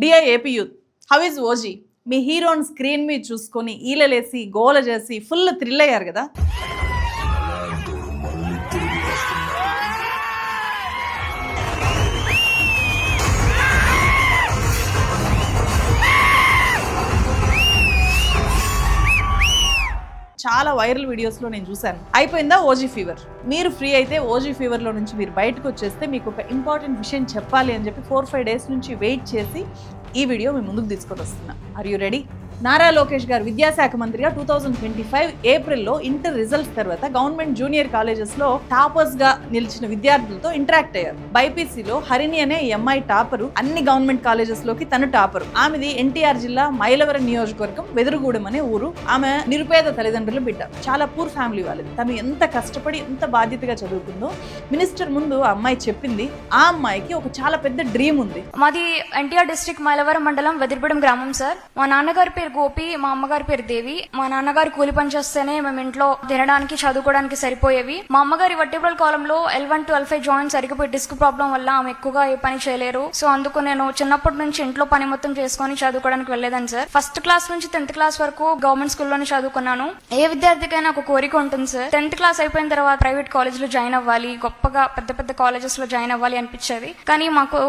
Dear AP youth, how is OG? మీ హీరోని screen మీద చూసుకొని ఈలలేసి గోల చేసి ఫుల్ థ్రిల్ అయ్యారు కదా. చాలా వైరల్ వీడియోస్లో నేను చూశాను. అయిపోయిందా ఓజీ ఫీవర్? మీరు ఫ్రీ అయితే ఓజీ ఫీవర్లో నుంచి మీరు బయటకు వచ్చేస్తే మీకు ఒక ఇంపార్టెంట్ విషయం చెప్పాలి అని చెప్పి 4-5 డేస్ నుంచి వెయిట్ చేసి ఈ వీడియో మీ ముందుకు తీసుకొని వస్తున్నా. Are you ready? Nara Lokesh గారు విద్యాశాఖ మంత్రిగా 2025 ఏప్రిల్లో ఇంటర్ రిజల్ట్స్ తర్వాత గవర్నమెంట్ జూనియర్ కాలేజెస్లో టాపర్స్గా నిలిచిన విద్యార్థులతో ఇంటరాక్ట్ అయ్యారు. బైపీసీలో హరిణి అనే ఎంఐ టాపరు, అన్ని గవర్నమెంట్ కాలేజెస్లోకి తను టాపరు. ఆమెది ఎన్టీఆర్ జిల్లా మైలవరం నియోజకవర్గం వెదురుగుడెం అనే ఊరు. ఆమె నిరుపేద తల్లిదండ్రులు బిడ్డ, చాలా పూర్ ఫ్యామిలీ వాళ్ళది. తను ఎంత కష్టపడి ఎంత బాధ్యతగా చదువుకుందో మినిస్టర్ ముందు ఆ అమ్మాయి చెప్పింది. ఆ అమ్మాయికి ఒక చాలా పెద్ద డ్రీమ్ ఉంది. మాది ఎన్టీఆర్ డిస్ట్రిక్ట్ మైలవరం మండలం వెదురుగుడెం గ్రామం సార్. మా నాన్నగారి పేరు గోపి, మా అమ్మగారి పేరు దేవి. మా నాన్నగారు కూలి పని చేస్తేనే మేము ఇంట్లో తినడానికి చదువుకోవడానికి సరిపోయేవి. మా అమ్మగారి వర్టిబ్రల్ కాలంలో L1 to L5 జాయింట్ సరిగిపోయి డిస్క్ ప్రాబ్లం వల్ల ఆమె ఎక్కువగా ఏ పని చేయలేరు. సో అందుకు నేను చిన్నప్పటి నుంచి ఇంట్లో పని మొత్తం చేసుకుని చదువుకోవడానికి వెళ్లేదని సార్. ఫస్ట్ క్లాస్ నుంచి 10th క్లాస్ వరకు గవర్నమెంట్ స్కూల్లోనే చదువుకున్నాను. ఏ విద్యార్థికైనా ఒక కోరిక ఉంటుంది సార్. 10th క్లాస్ అయిపోయిన తర్వాత ప్రైవేట్ కాలేజ్ లో జాయిన్ అవ్వాలి, గొప్పగా పెద్ద పెద్ద కాలేజెస్ లో జాయిన్ అవ్వాలి అనిపించేది. కానీ మాకు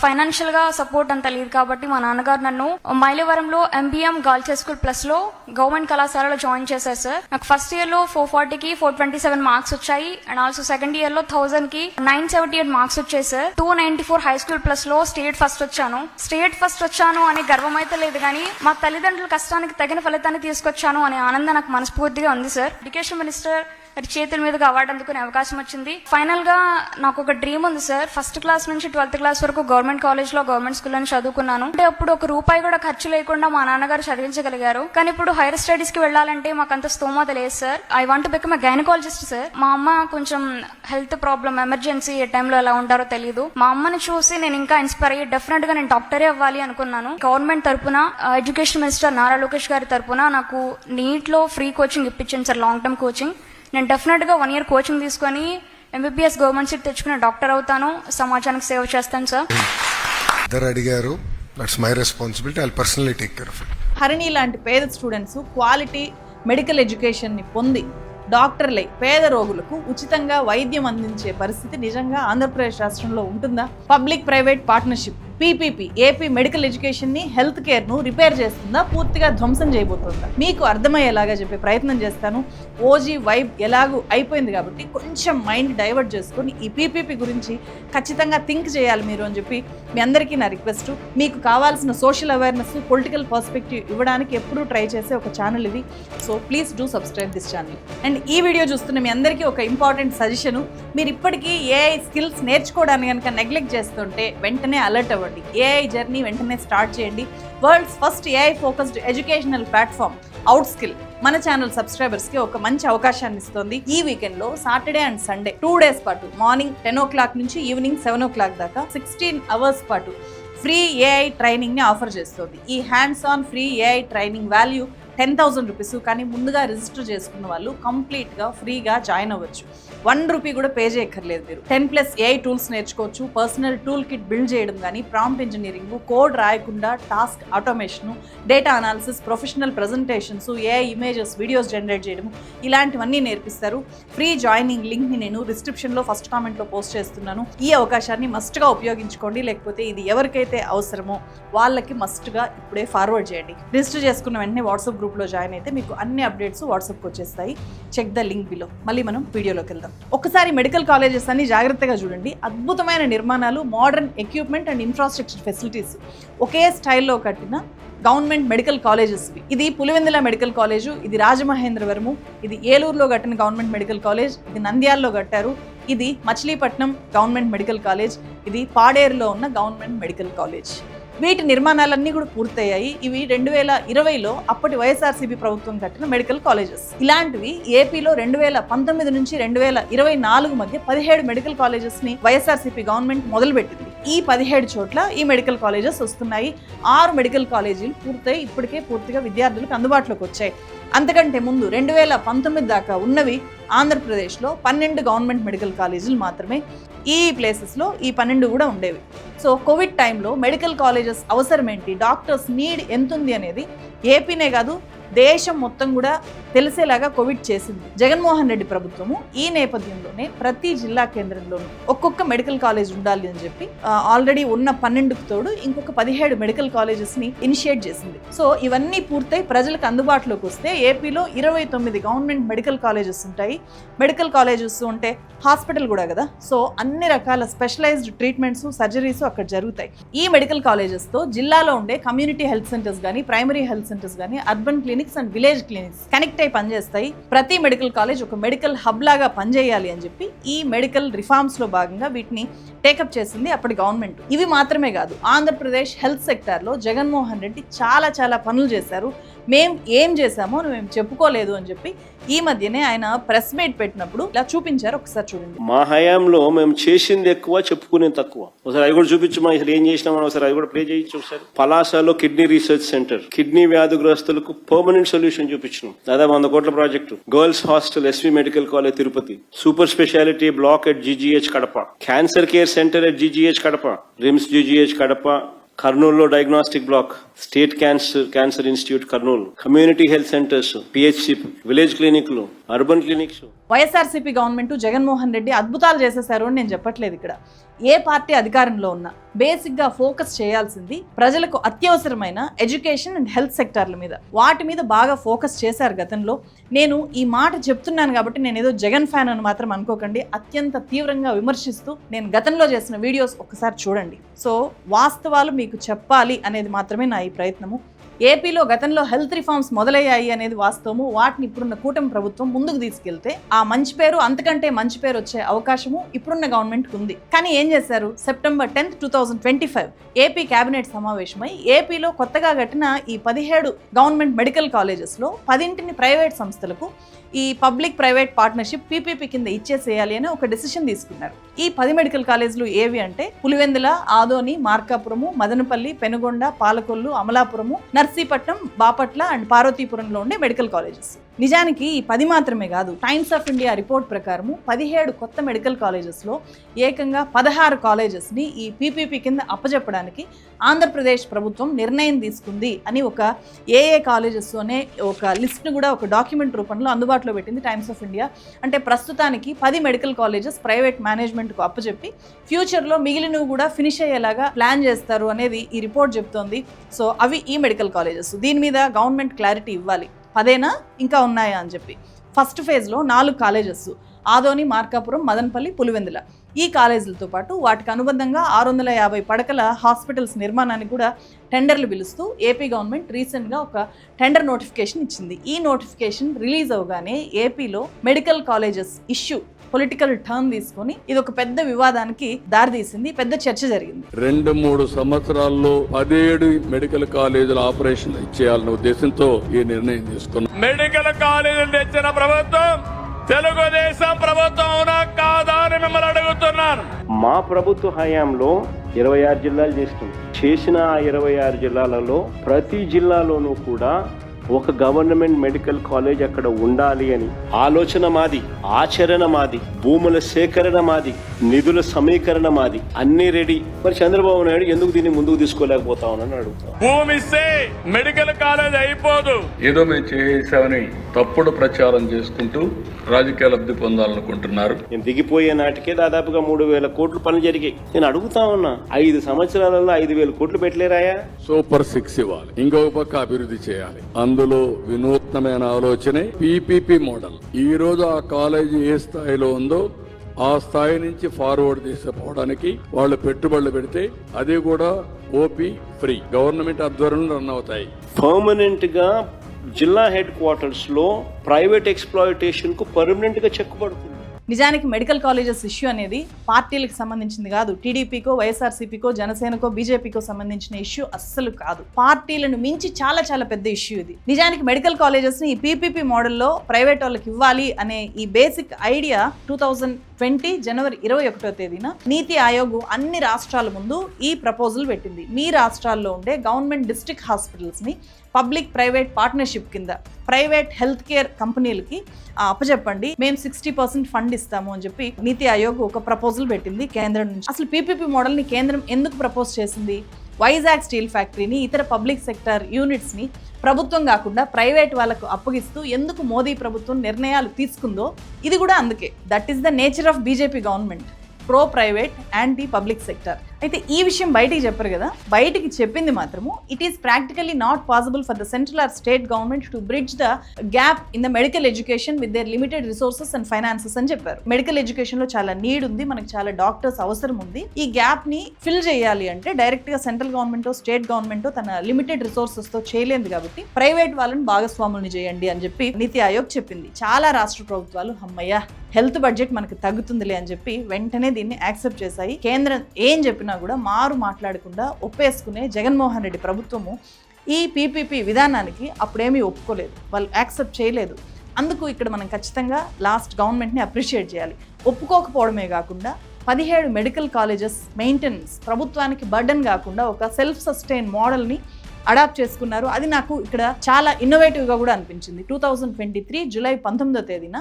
ఫైనాన్షియల్ గా సపోర్ట్ అంత లేదు కాబట్టి మా నాన్నగారు నన్ను మైలవరంలో MBM గర్ల్స్ స్కూల్ ప్లస్ లో గవర్నమెంట్ కళాశాలలో జాయిన్ చేశారు సార్. నాకు ఫస్ట్ ఇయర్ లో 440కి 427 మార్క్స్ వచ్చాయి. అండ్ ఆల్సో సెకండ్ ఇయర్ లో 1000కి 978 మార్క్స్ వచ్చాయి సార్. 294 హై స్కూల్ ప్లస్ లో స్టేట్ ఫస్ట్ వచ్చాను. స్టేట్ ఫస్ట్ వచ్చాను అనే గర్వం అయితే లేదు, కానీ మా తల్లిదండ్రుల కష్టానికి తగిన ఫలితాన్ని తీసుకొచ్చాను అనే ఆనందం నాకు మనస్ఫూర్తిగా ఉంది సార్. ఎడ్యుకేషన్ మినిస్టర్ చేతుల మీదుగా అవార్డు అందుకునే అవకాశం వచ్చింది. ఫైనల్ గా నాకు ఒక డ్రీమ్ ఉంది సార్. ఫస్ట్ క్లాస్ నుంచి 12th క్లాస్ వరకు గవర్నమెంట్ కాలేజ్ లో గవర్నమెంట్ స్కూల్లో చదువుకున్నాను. అంటే అప్పుడు ఒక రూపాయి కూడా ఖర్చు లేకుండా మా నాన్నగారు చదివించగలిగారు. కానీ ఇప్పుడు హైయర్ స్టడీస్ కి వెళ్ళాలంటే మాకు అంత స్తోమత లేదు sir. I want to become a gynaecologist sir. మా అమ్మ కొంచెం హెల్త్ ప్రాబ్లమ్, ఎమర్జెన్సీ, ఏ టైంలో ఎలా ఉంటారో తెలియదు. మా అమ్మని చూసి నేను ఇంకా ఇన్స్పైర్ అయ్యి డెఫినెట్ గా నేను డాక్టరే అవ్వాలి అనుకున్నాను. గవర్నమెంట్ తరపున ఎడ్యుకేషన్ మినిస్టర్ నారా లోకేష్ గారి తరపున నాకు నీట్ లో ఫ్రీ కోచింగ్ ఇప్పించాను సార్, లాంగ్ టర్మ్ కోచింగ్. నేను డెఫినెట్ గా 1 year కోచింగ్ తీసుకొని MBBS గవర్నమెంట్ సీట్ తెచ్చుకుని డాక్టర్ అవుతాను, సమాజానికి సేవ చేస్తాను సార్. ఇద్దరు అడిగారు, that's my responsibility, I personally take care of it. Harini లాంటి పేద స్టూడెంట్స్ క్వాలిటీ మెడికల్ ఎడ్యుకేషన్ ని పొంది డాక్టర్లై పేద రోగులకు ఉచితంగా వైద్యం అందించే పరిస్థితి నిజంగా ఆంధ్రప్రదేశ్ రాష్ట్రంలో ఉంటుందా? Public private partnership PPP AP medical education ని, హెల్త్ కేర్ ను రిపేర్ చేస్తుందా, పూర్తిగా ధ్వంసం చేయబోతుందా? మీకు అర్థమయ్యేలాగా చెప్పే ప్రయత్నం చేస్తాను. ఓజీ వైబ్ ఎలాగూ అయిపోయింది కాబట్టి కొంచెం మైండ్ డైవర్ట్ చేసుకొని ఈ PPP గురించి ఖచ్చితంగా థింక్ చేయాలి మీరు అని చెప్పి మీ అందరికీ నా రిక్వెస్ట్. మీకు కావాల్సిన సోషల్ అవేర్నెస్, పొలిటికల్ పర్స్పెక్టివ్ ఇవ్వడానికి ఎప్పుడూ ట్రై చేసే ఒక ఛానల్ ఇది. So please do subscribe this channel. And ఈ వీడియో చూస్తున్న మీ అందరికీ ఒక ఇంపార్టెంట్ సజెషన్. మీరు ఇప్పటికీ AI స్కిల్స్ నేర్చుకోవడానికి కనుక నెగ్లెక్ట్ చేస్తుంటే వెంటనే అలర్ట్ అవ్వండి. AI జర్నీ వెంటనే స్టార్ట్ చేయండి. World's first AI focused educational platform out skill మన ఛానల్ సబ్స్క్రైబర్స్ కి ఒక మంచి అవకాశాన్ని ఇస్తుంది. ఈ వీకెండ్ లో సాటర్డే అండ్ సండే 2 days పాటు మార్నింగ్ 10 o'clock నుంచి ఈవినింగ్ 7 o'clock దాకా 16 hours పాటు ఫ్రీ AI ట్రైనింగ్ ని ఆఫర్ చేస్తుంది. ఈ hands on free AI training value 10,000 rupees. కానీ ముందుగా రిజిస్టర్ చేసుకున్న వాళ్ళు కంప్లీట్ గా ఫ్రీగా జాయిన్ అవ్వచ్చు. 1 rupee కూడా పే చేయక్కర్లేదు. మీరు 10+ AI టూల్స్ నేర్చుకోవచ్చు. పర్సనల్ టూల్ కిట్ బిల్డ్ చేయడం కానీ, ప్రాంప్ట్ ఇంజనీరింగ్, కోడ్ రాయకుండా task automation, data analysis, professional presentations, AI images, videos generate చేయడం, ఇలాంటివన్నీ నేర్పిస్తారు. ఫ్రీ జాయినింగ్ లింక్ ని నేను డిస్క్రిప్షన్ లో ఫస్ట్ కామెంట్ లో పోస్ట్ చేస్తున్నాను. ఈ అవకాశాన్ని మస్ట్ గా ఉపయోగించుకోండి. లేకపోతే ఇది ఎవరికైతే అవసరమో వాళ్ళకి మస్ట్ గా ఇప్పుడే ఫార్వర్డ్ చేయండి. రిజిస్టర్ చేసుకున్న వెంటనే వాట్సాప్ గ్రూప్ లో జాయిన్ అయితే మీకు అన్ని అప్డేట్స్ వాట్సాప్కి వచ్చేస్తాయి. Check the link below. మళ్ళీ మనం వీడియోలోకి వెళ్దాం. ఒకసారి మెడికల్ కాలేజెస్ అన్ని జాగ్రత్తగా చూడండి. అద్భుతమైన నిర్మాణాలు, modern equipment and infrastructure facilities, ఒకే స్టైల్లో కట్టిన గవర్నమెంట్ మెడికల్ కాలేజెస్. ఇది పులివెందుల మెడికల్ కాలేజు, ఇది రాజమహేంద్రవరము, ఇది ఏలూరులో కట్టిన గవర్నమెంట్ మెడికల్ కాలేజ్, ఇది నంద్యాలలో కట్టారు, ఇది మచిలీపట్నం గవర్నమెంట్ మెడికల్ కాలేజ్, ఇది పాడేరులో ఉన్న గవర్నమెంట్ మెడికల్ కాలేజ్. వీటి నిర్మాణాలన్నీ కూడా పూర్తయ్యాయి. ఇవి 2020లో అప్పటి వైఎస్ఆర్సీపీ ప్రభుత్వం కట్టిన మెడికల్ కాలేజెస్. ఇలాంటివి ఏపీలో 2019 నుంచి 2024 మధ్య 17 మెడికల్ కాలేజెస్ ని వైఎస్ఆర్సీపీ గవర్నమెంట్ మొదలుపెట్టింది. ఈ 17 చోట్ల ఈ మెడికల్ కాలేజెస్ వస్తున్నాయి. 6 మెడికల్ కాలేజీలు పూర్తయి ఇప్పటికే పూర్తిగా విద్యార్థులకు అందుబాటులోకి వచ్చాయి. అంతకంటే ముందు 2019 దాకా ఉన్నవి ఆంధ్రప్రదేశ్లో 12 గవర్నమెంట్ మెడికల్ కాలేజీలు మాత్రమే. ఈ ప్లేసెస్లో ఈ 12 కూడా ఉండేవి. సో కోవిడ్ టైంలో మెడికల్ కాలేజెస్ అవసరం ఏంటి, డాక్టర్స్ నీడ్ ఎంతుంది అనేది ఏపీనే కాదు దేశం మొత్తం కూడా తెలిసేలాగా కోవిడ్ చేసింది జగన్మోహన్ రెడ్డి ప్రభుత్వము. ఈ నేపథ్యంలోనే ప్రతి జిల్లా కేంద్రంలోనూ ఒక్కొక్క మెడికల్ కాలేజ్ ఉండాలి అని చెప్పి ఆల్రెడీ ఉన్న 12కు తోడు ఇంకొక 17 మెడికల్ కాలేజెస్ ని ఇనిషియేట్ చేసింది. సో ఇవన్నీ పూర్తయి ప్రజలకు అందుబాటులోకి వస్తే ఏపీలో 29 గవర్నమెంట్ మెడికల్ కాలేజెస్ ఉంటాయి. మెడికల్ కాలేజెస్ ఉంటే హాస్పిటల్ కూడా కదా. సో అన్ని రకాల స్పెషలైజ్డ్ ట్రీట్మెంట్స్, సర్జరీస్ అక్కడ జరుగుతాయి. ఈ మెడికల్ కాలేజెస్ తో జిల్లాలో ఉండే కమ్యూనిటీ హెల్త్ సెంటర్స్ కానీ, ప్రైమరీ హెల్త్ సెంటర్స్ కానీ, urban clinics and village clinics connect అయి పనిచేస్తాయి. ప్రతి మెడికల్ కాలేజ్ ఒక మెడికల్ హబ్ లాగా పనిచేయాలి అని చెప్పి ఈ మెడికల్ రిఫార్మ్స్ లో భాగంగా వీటిని టేకప్ చేసింది అప్పటి గవర్నమెంట్. ఇవి మాత్రమే కాదు, ఆంధ్రప్రదేశ్ హెల్త్ సెక్టర్ లో జగన్మోహన్ రెడ్డి చాలా పనులు చేశారు. మేం ఏం చేశామో మేము చెప్పుకోలేదు అని చెప్పి ఈ మధ్యనే ఆయన ప్రెస్ మీట్ పెట్టినప్పుడు ఇలా చూపించారు. ఒకసారి చూడండి. మా హయాంలో మేము చేసింది ఎక్కువ, చెప్పుకునేది తక్కువ. ఒకసారి అది కూడా చూపించమా, అసలు ఏం చేసినామని ఒకసారి అది కూడా ప్లే చేయొచ్చు. ఒకసారి పలాసలో కిడ్నీ రీసెర్చ్ సెంటర్, కిడ్నీ వ్యాధిగ్రస్తులకు పర్మనెంట్ సొల్యూషన్ చూపించినాం. దాదాపు 100 కోట్ల project. Girls hostel SV medical college Tirupati, super speciality block at GGH Kadapa, cancer care centre at GGH Kadapa, RIMS GGH Kadapa, కర్నూలులో diagnostic block, state cancer institute Kurnool, community health centres, PHC, village క్లినిక్లు, urban clinics. YSRCP government Jaganmohan Reddy అద్భుతాలు చేసేశారు అని నేను చెప్పట్లేదు. ఇక్కడ ఏ party అధికారంలో ఉన్నా బేసిక్ గా ఫోకస్ చేయాల్సింది ప్రజలకు అత్యవసరమైన ఎడ్యుకేషన్ అండ్ హెల్త్ సెక్టార్ల మీద. వాటి మీద బాగా ఫోకస్ చేశారు గతంలో. నేను ఈ మాట చెప్తున్నాను కాబట్టి నేను ఏదో జగన్ ఫ్యాన్ అని మాత్రం అనుకోకండి. అత్యంత తీవ్రంగా విమర్శిస్తూ నేను గతంలో చేసిన వీడియోస్ ఒకసారి చూడండి. సో వాస్తవాలు మీకు చెప్పాలి అనేది మాత్రమే నా ఈ ప్రయత్నము. ఏపీలో గతంలో హెల్త్ రిఫార్మ్స్ మొదలయ్యాయి అనేది వాస్తవము. వాటిని ఇప్పుడున్న కూటమి ప్రభుత్వం ముందుకు తీసుకెళ్తే ఆ మంచి పేరు, అంతకంటే మంచి పేరు వచ్చే అవకాశము ఇప్పుడున్న గవర్నమెంట్ ఉంది. కానీ ఏం చేశారు? సెప్టెంబర్ 10, 2025 ఏపీ కేబినెట్ సమావేశమై ఏపీలో కొత్తగా కట్టిన ఈ 17 గవర్నమెంట్ మెడికల్ కాలేజెస్ లో 10ని ప్రైవేట్ సంస్థలకు ఈ పబ్లిక్ ప్రైవేట్ పార్ట్నర్షిప్ పీపీపీ కింద ఇచ్చేసేయాలి అని ఒక డెసిషన్ తీసుకున్నారు. ఈ 10 మెడికల్ కాలేజీలు ఏవి అంటే పులివెందుల, ఆదోని, మార్కాపురము, మదనపల్లి, పెనుగొండ, పాలకొల్లు, అమలాపురము, నర్సీపట్నం, బాపట్ల అండ్ పార్వతీపురంలో ఉండే మెడికల్ కాలేజెస్. నిజానికి ఈ 10 మాత్రమే కాదు. టైమ్స్ ఆఫ్ ఇండియా రిపోర్ట్ ప్రకారము 17 కొత్త మెడికల్ కాలేజెస్లో ఏకంగా 16 కాలేజెస్ని ఈ పీపీపీ కింద అప్పచెప్పడానికి ఆంధ్రప్రదేశ్ ప్రభుత్వం నిర్ణయం తీసుకుంది అని ఒక ఏ కాలేజెస్ అనే ఒక లిస్ట్ను కూడా ఒక డాక్యుమెంట్ రూపంలో అందుబాటులో పెట్టింది టైమ్స్ ఆఫ్ ఇండియా. అంటే ప్రస్తుతానికి 10 మెడికల్ కాలేజెస్ ప్రైవేట్ మేనేజ్మెంట్కు అప్పచెప్పి ఫ్యూచర్లో మిగిలినవి కూడా ఫినిష్ అయ్యేలాగా ప్లాన్ చేస్తారు అనేది ఈ రిపోర్ట్ చెప్తోంది. సో అవి ఈ మెడికల్ కాలేజెస్. దీని మీద గవర్నమెంట్ క్లారిటీ ఇవ్వాలి. 10 ఇంకా ఉన్నాయా అని చెప్పి. ఫస్ట్ ఫేజ్లో 4 కాలేజెస్, ఆదోని, మార్కాపురం, మదనపల్లి, పులివెందుల. ఈ కాలేజీలతో పాటు వాటికి అనుబంధంగా 650 పడకల హాస్పిటల్స్ నిర్మాణానికి కూడా టెండర్లు పిలుస్తూ ఏపీ గవర్నమెంట్ రీసెంట్గా ఒక టెండర్ నోటిఫికేషన్ ఇచ్చింది. ఈ నోటిఫికేషన్ రిలీజ్ అవగానే ఏపీలో medical colleges issue political turn తీసుకొని ఇది ఒక పెద్ద వివాదానికి దారితీసింది. పెద్ద చర్చ జరిగింది. 2-3 సంవత్సరాల్లో 17 మెడికల్ కాలేజీల ఆపరేషన్ ఇచ్చేయాలన్న ఉద్దేశంతో ఈ నిర్ణయం తీసుకున్నాం. మెడికల్ కాలేజీలు తెచ్చిన ప్రభుత్వం తెలుగుదేశం ప్రభుత్వం అవునా కాదా అని మిమ్మల్ని అడుగుతున్నాను. మా ప్రభుత్వ హయాంలో 26 జిల్లాలు చేసిన ఆ 26 జిల్లాలలో ప్రతి జిల్లాలోనూ కూడా ఒక గవర్నమెంట్ మెడికల్ కాలేజ్ అక్కడ ఉండాలి అని ఆలోచన మాది, ఆచరణ మాది, భూముల సేకరణ మాది, నిధుల సమీకరణ మాది, అన్ని రెడీ. మరి చంద్రబాబు నాయుడు ఎందుకు దీన్ని ముందుకు తీసుకోలేకపోతా ఉన్నాను అడుగుతాం. భూమి ఇస్తే మెడికల్ కాలేజ్ అయిపోదు. ఏదో మేము చేసామని తప్పుడు ప్రచారం చేసుకుంటూ రాజకీయ లబ్ధి పొందాలనుకుంటున్నారు. నేను దిగిపోయే నాటికే దాదాపుగా 3,000 కోట్లు పనులు జరిగాయి. నేను అడుగుతా ఉన్నా, 5 సంవత్సరాలలో 5,000 కోట్లు పెట్టలేరాయా? సూపర్ 6 ఇవ్వాలి, ఇంకొక పక్క అభివృద్ధి చేయాలి. అందులో వినూత్నమైన ఆలోచనే పీపీపీ మోడల్. ఈ రోజు ఆ కాలేజీ ఏ స్థాయిలో ఉందో ఆ స్థాయి నుంచి ఫార్వర్డ్ తీసుకుపోవడానికి వాళ్ళు పెట్టుబడులు పెడితే అది కూడా ఓపీ ఫ్రీ గవర్నమెంట్ ఆధ్వర్యంలో రన్ అవుతాయి. పర్మనెంట్ గా జిల్లా హెడ్ క్వార్టర్స్ లో ప్రైవేట్ ఎక్స్ప్లాయిటేషన్ కు పర్మనెంట్ గా చెక్ పడుతుంది. నిజానికి మెడికల్ కాలేజెస్ ఇష్యూ అనేది పార్టీలకు సంబంధించింది కాదు. టీడీపీకో, వైఎస్ఆర్సీపీకో, జనసేనకో, బీజేపీకో సంబంధించిన ఇష్యూ అస్సలు కాదు. పార్టీలను మించి చాలా పెద్ద ఇష్యూ ఇది. నిజానికి మెడికల్ కాలేజెస్ ని ఈ పీపీపీ మోడల్లో ప్రైవేట్ వాళ్ళకి ఇవ్వాలి అనే ఈ బేసిక్ ఐడియా 2000 2020 జనవరి 21వ తేదీన నీతి ఆయోగ్ అన్ని రాష్ట్రాల ముందు ఈ ప్రపోజల్ పెట్టింది. మీ రాష్ట్రాల్లో ఉండే గవర్నమెంట్ డిస్ట్రిక్ట్ హాస్పిటల్స్ని పబ్లిక్ ప్రైవేట్ పార్ట్నర్షిప్ కింద ప్రైవేట్ హెల్త్ కేర్ కంపెనీలకి అప్పచెప్పండి, మేము 60% ఫండ్ ఇస్తాము అని చెప్పి నీతి ఆయోగ్ ఒక ప్రపోజల్ పెట్టింది కేంద్రం నుంచి. అసలు పీపీపీ మోడల్ని కేంద్రం ఎందుకు ప్రపోజ్ చేసింది? వైజాగ్ స్టీల్ ఫ్యాక్టరీని, ఇతర పబ్లిక్ సెక్టర్ యూనిట్స్ని ప్రభుత్వం కాకుండా ప్రైవేట్ వాళ్ళకు అప్పగిస్తూ ఎందుకు మోదీ ప్రభుత్వం నిర్ణయాలు తీసుకుందో ఇది కూడా అందుకే. That is the nature of BJP government, pro private anti public sector. అయితే ఈ విషయం బయటికి చెప్పరు కదా, బయటికి చెప్పింది మాత్రము it is practically not possible for the central or state government to bridge the gap in the medical education with their limited resources and finances అని చెప్పారు. మెడికల్ ఎడ్యుకేషన్ లో చాలా నీడ్ ఉంది, మనకు చాలా డాక్టర్స్ అవసరం ఉంది. ఈ గ్యాప్ ని ఫిల్ చేయాలి అంటే డైరెక్ట్ గా సెంట్రల్ గవర్నమెంట్ స్టేట్ గవర్నమెంట్ తన లిమిటెడ్ రిసోర్సెస్ తో చేయలేదు కాబట్టి ప్రైవేట్ వాళ్ళని భాగస్వాముల్ని చేయండి అని చెప్పి నీతి ఆయోగ్ చెప్పింది. చాలా రాష్ట్ర ప్రభుత్వాలు అమ్మయ్య హెల్త్ బడ్జెట్ మనకు తగ్గుతుందిలే అని చెప్పి వెంటనే దీన్ని యాక్సెప్ట్ చేశాయి. కేంద్రం ఏం చెప్పినా కూడా మారు మాట్లాడకుండా ఒప్పేసుకునే జగన్మోహన్ రెడ్డి ప్రభుత్వము ఈ పీపీపీ విధానానికి అప్పుడేమీ ఒప్పుకోలేదు, వాళ్ళు యాక్సెప్ట్ చేయలేదు. అందుకు ఇక్కడ మనం ఖచ్చితంగా లాస్ట్ గవర్నమెంట్ని అప్రిషియేట్ చేయాలి. ఒప్పుకోకపోవడమే కాకుండా 17 మెడికల్ కాలేజెస్ మెయింటెనెన్స్ ప్రభుత్వానికి బర్డెన్ కాకుండా ఒక సెల్ఫ్ సస్టైన్ మోడల్ని అడాప్ట్ చేసుకున్నారు. అది నాకు ఇక్కడ చాలా ఇన్నోవేటివ్గా కూడా అనిపించింది. 2023 జూలై 19వ తేదీన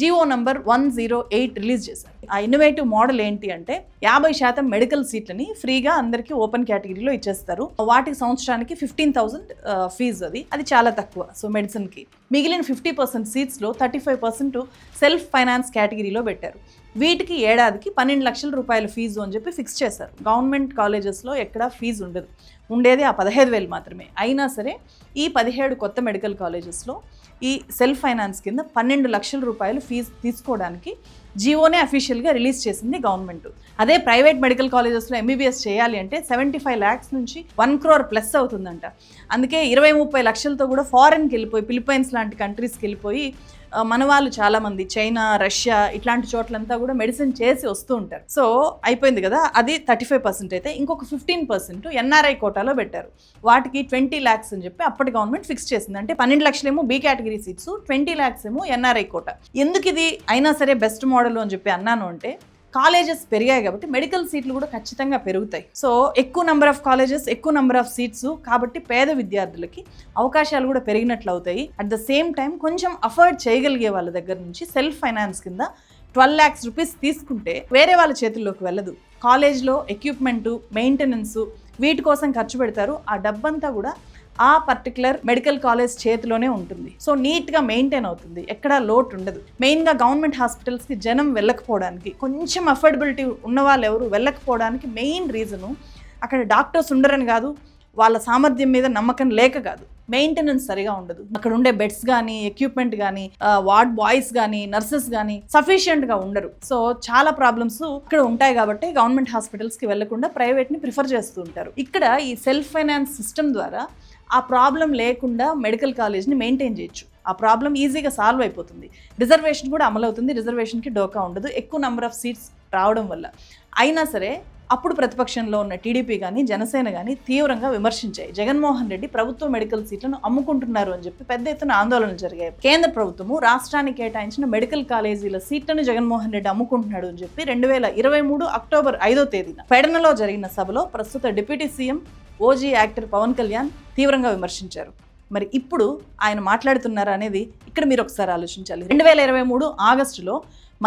జీవో నంబర్ 108 రిలీజ్ చేశారు. ఆ ఇన్నోవేటివ్ మోడల్ ఏంటి అంటే 50% మెడికల్ సీట్లని ఫ్రీగా అందరికీ ఓపెన్ కేటగిరీలో ఇచ్చేస్తారు. వాటికి సంవత్సరానికి 15,000 ఫీజు, అది చాలా తక్కువ. సో మెడిసిన్కి మిగిలిన 50% సీట్స్లో 35% సెల్ఫ్ ఫైనాన్స్ కేటగిరీలో పెట్టారు. వీటికి ఏడాదికి 12 లక్షల రూపాయల ఫీజు అని చెప్పి ఫిక్స్ చేశారు. గవర్నమెంట్ కాలేజెస్లో ఎక్కడా ఫీజు ఉండదు, ఉండేది ఆ 15,000 మాత్రమే. అయినా సరే ఈ 17 కొత్త మెడికల్ కాలేజెస్లో ఈ సెల్ఫ్ ఫైనాన్స్ కింద 12 లక్షల రూపాయలు ఫీజు తీసుకోవడానికి జీవోనే అఫీషియల్గా రిలీజ్ చేసింది గవర్నమెంట్. అదే ప్రైవేట్ మెడికల్ కాలేజెస్లో ఎంబీబీఎస్ చేయాలి అంటే 75 lakhs నుంచి 1 crore ప్లస్ అవుతుందంట. అందుకే 20-30 లక్షలతో కూడా ఫారెన్కి వెళ్ళిపోయి, ఫిలిప్పైన్స్ లాంటి కంట్రీస్కి వెళ్ళిపోయి మన వాళ్ళు చాలామంది చైనా, రష్యా ఇట్లాంటి చోట్లంతా కూడా మెడిసిన్ చేసి వస్తూ ఉంటారు. సో అయిపోయింది కదా, అది 35% అయితే ఇంకొక 15% ఎన్ఆర్ఐ కోటాలో పెట్టారు. వాటికి 20 lakhs అని చెప్పి అప్పటి గవర్నమెంట్ ఫిక్స్ చేసింది. అంటే 12 లక్షలేమో బి కేటగిరీ సీట్స్, 20 lakhs ఏమో ఎన్ఆర్ఐ కోటా. ఎందుకు ఇది అయినా సరే బెస్ట్ మోడల్ అని చెప్పి అన్నాను అంటే కాలేజెస్ పెరిగాయి కాబట్టి మెడికల్ సీట్లు కూడా ఖచ్చితంగా పెరుగుతాయి. సో ఎక్కువ నెంబర్ ఆఫ్ కాలేజెస్, ఎక్కువ నెంబర్ ఆఫ్ సీట్స్ కాబట్టి పేద విద్యార్థులకి అవకాశాలు కూడా పెరిగినట్లు అవుతాయి. అట్ ద సేమ్ టైం కొంచెం అఫోర్డ్ చేయగలిగే వాళ్ళ దగ్గర నుంచి సెల్ఫ్ ఫైనాన్స్ కింద 12 lakhs రూపీస్ తీసుకుంటే వేరే వాళ్ళ చేతుల్లోకి వెళ్ళదు. కాలేజ్లో ఎక్విప్మెంటు, మెయింటెనెన్స్ వీటి కోసం ఖర్చు పెడతారు. ఆ డబ్బంతా కూడా ఆ పర్టికులర్ మెడికల్ కాలేజ్ చేతిలోనే ఉంటుంది. సో నీట్గా మెయింటైన్ అవుతుంది, ఎక్కడా లోటు ఉండదు. మెయిన్గా గవర్నమెంట్ హాస్పిటల్స్కి జనం వెళ్ళకపోవడానికి, కొంచెం అఫోర్డబిలిటీ ఉన్న వాళ్ళు ఎవరు వెళ్ళకపోవడానికి మెయిన్ రీజను అక్కడ డాక్టర్స్ ఉండరని కాదు, వాళ్ళ సామర్థ్యం మీద నమ్మకం లేక కాదు, మెయింటెనెన్స్ సరిగా ఉండదు. అక్కడ ఉండే బెడ్స్ కానీ, ఎక్విప్మెంట్ కానీ, వార్డ్ బాయ్స్ కానీ, నర్సెస్ కానీ సఫిషియెంట్గా ఉండరు. సో చాలా ప్రాబ్లమ్స్ ఇక్కడ ఉంటాయి కాబట్టి గవర్నమెంట్ హాస్పిటల్స్కి వెళ్లకుండా ప్రైవేట్ని ప్రిఫర్ చేస్తూ ఉంటారు. ఇక్కడ ఈ సెల్ఫ్ ఫైనాన్స్ సిస్టమ్ ద్వారా ఆ ప్రాబ్లం లేకుండా మెడికల్ కాలేజ్ని మెయింటైన్ చేయొచ్చు. ఆ ప్రాబ్లం ఈజీగా సాల్వ్ అయిపోతుంది. రిజర్వేషన్ కూడా అమలవుతుంది, రిజర్వేషన్కి డోకా ఉండదు ఎక్కువ నెంబర్ ఆఫ్ సీట్స్ రావడం వల్ల. అయినా సరే అప్పుడు ప్రతిపక్షంలో ఉన్న టీడీపీ కానీ, జనసేన కానీ తీవ్రంగా విమర్శించాయి. జగన్మోహన్ రెడ్డి ప్రభుత్వ మెడికల్ సీట్లను అమ్ముకుంటున్నారు అని చెప్పి పెద్ద ఎత్తున ఆందోళనలు జరిగాయి. కేంద్ర ప్రభుత్వము రాష్ట్రానికి కేటాయించిన మెడికల్ కాలేజీల సీట్లను జగన్మోహన్ రెడ్డి అమ్ముకుంటున్నాడు అని చెప్పి 2023 అక్టోబర్ 5వ తేదీన పెడనలో జరిగిన సభలో ప్రస్తుత deputy CM, OG actor Pawan Kalyan తీవ్రంగా విమర్శించారు. మరి ఇప్పుడు ఆయన మాట్లాడుతున్నారా అనేది ఇక్కడ మీరు ఒకసారి ఆలోచించాలి. 2023 ఆగస్టులో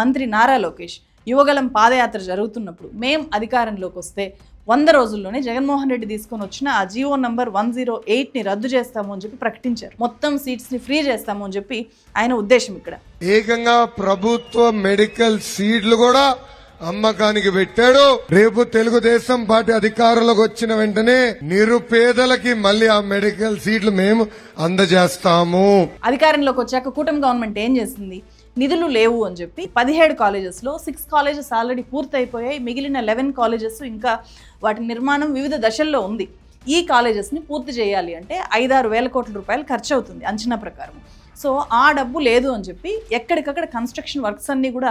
మంత్రి నారా లోకేష్ యువగలం పాదయాత్ర జరుగుతున్నప్పుడు మేం అధికారంలోకి వస్తే 100 రోజుల్లోనే జగన్మోహన్ రెడ్డి తీసుకొని వచ్చిన ఆ జీవో నంబర్ 108ని రద్దు చేస్తాము అని చెప్పి ప్రకటించారు. మొత్తం సీట్స్ని ఫ్రీ చేస్తాము అని చెప్పి ఆయన ఉద్దేశం. ఇక్కడ ఏకంగా ప్రభుత్వ మెడికల్ సీట్లు కూడా అమ్మకానికి పెట్టాడు. రేపు తెలుగుదేశం పార్టీ అధికారంలోకి వచ్చిన వెంటనే నిరుపేదలకి మళ్ళీ ఆ మెడికల్ సీట్లు మేము అందజేస్తాము. అధికారంలోకి వచ్చాక కూటమి గవర్నమెంట్ ఏం చేసింది? నిధులు లేవు అని చెప్పి 17 కాలేజెస్లో 6 కాలేజెస్ ఆల్రెడీ పూర్తయిపోయాయి. మిగిలిన 11 కాలేజెస్ ఇంకా వాటి నిర్మాణం వివిధ దశల్లో ఉంది. ఈ కాలేజెస్ని పూర్తి చేయాలి అంటే 5-6 వేల కోట్ల రూపాయలు ఖర్చు అవుతుంది అంచనా ప్రకారం. సో ఆ డబ్బు లేదు అని చెప్పి ఎక్కడికక్కడ కన్స్ట్రక్షన్ వర్క్స్ అన్ని కూడా